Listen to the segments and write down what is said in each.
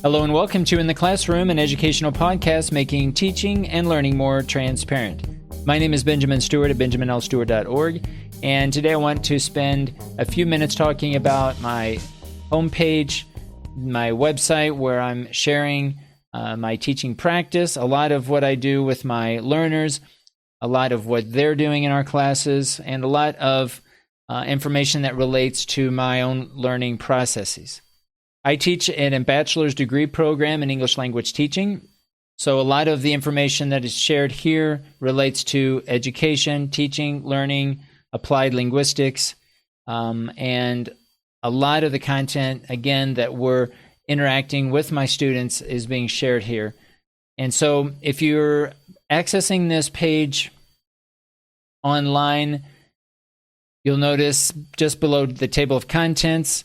Hello and welcome to In the Classroom, an educational podcast making teaching and learning more transparent. My name is Benjamin Stewart at benjaminlstewart.org, and today I want to spend a few minutes talking about my homepage, my website where I'm sharing my teaching practice, a lot of what I do with my learners, a lot of what they're doing in our classes, and a lot of information that relates to my own learning processes. I teach in a bachelor's degree program in English language teaching, so a lot of the information that is shared here relates to education, teaching, learning, applied linguistics, and a lot of the content, again, that we're interacting with my students is being shared here. And so if you're accessing this page online, you'll notice just below the table of contents,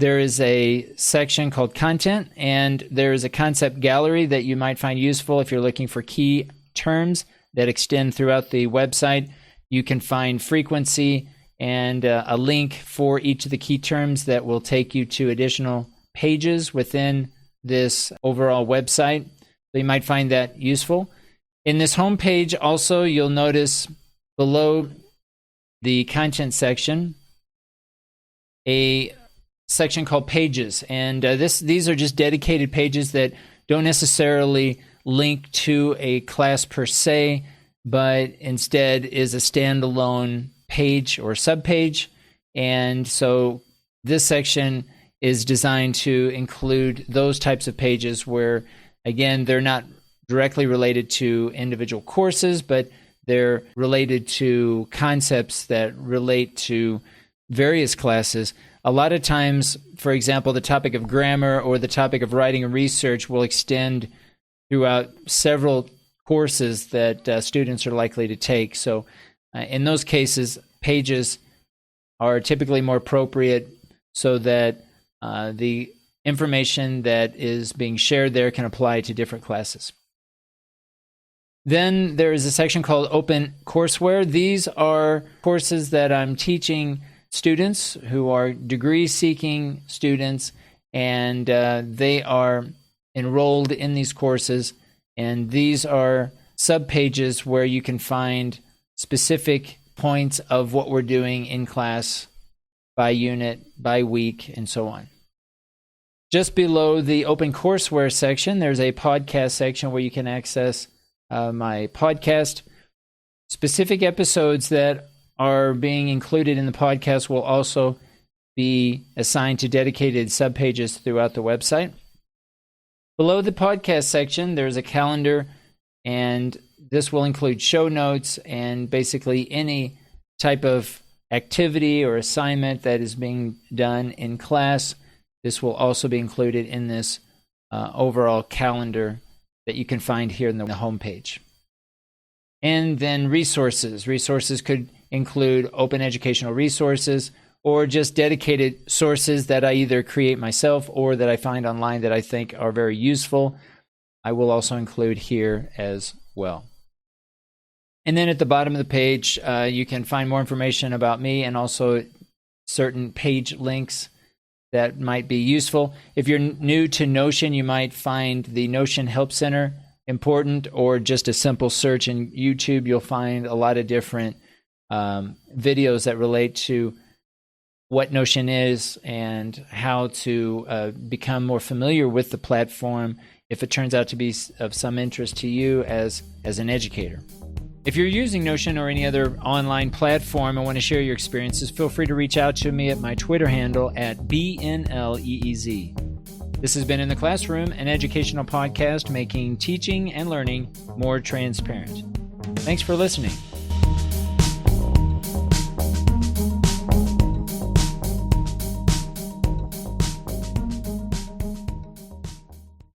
there is a section called Content, and there is a concept gallery that you might find useful if you're looking for key terms that extend throughout the website. You can find frequency and a link for each of the key terms that will take you to additional pages within this overall website. So you might find that useful. In this home page also, you'll notice below the content section a section called Pages, and these are just dedicated pages that don't necessarily link to a class per se, but instead is a standalone page or subpage. And so this section is designed to include those types of pages where, again, they're not directly related to individual courses, but they're related to concepts that relate to various classes. A lot of times, for example, the topic of grammar or the topic of writing and research will extend throughout several courses that students are likely to take. So in those cases, pages are typically more appropriate so that the information that is being shared there can apply to different classes. Then there is a section called Open Courseware. These are courses that I'm teaching students who are degree-seeking students, and they are enrolled in these courses. And these are subpages where you can find specific points of what we're doing in class by unit, by week, and so on. Just below the Open Courseware section, there's a podcast section where you can access my podcast. Specific episodes that are being included in the podcast will also be assigned to dedicated subpages throughout the website. Below the podcast section, there's a calendar, and this will include show notes and basically any type of activity or assignment that is being done in class. This will also be included in this overall calendar that you can find here in the homepage. And then resources. Resources could include open educational resources or just dedicated sources that I either create myself or that I find online that I think are very useful. I will also include here as well. And then at the bottom of the page, you can find more information about me and also certain page links that might be useful. If you're new to Notion, you might find the Notion Help Center important, or just a simple search in YouTube. You'll find a lot of different videos that relate to what Notion is and how to become more familiar with the platform if it turns out to be of some interest to you as an educator. If you're using Notion or any other online platform and want to share your experiences, feel free to reach out to me at my Twitter handle at BNLEEZ. This has been In the Classroom, an educational podcast making teaching and learning more transparent. Thanks for listening.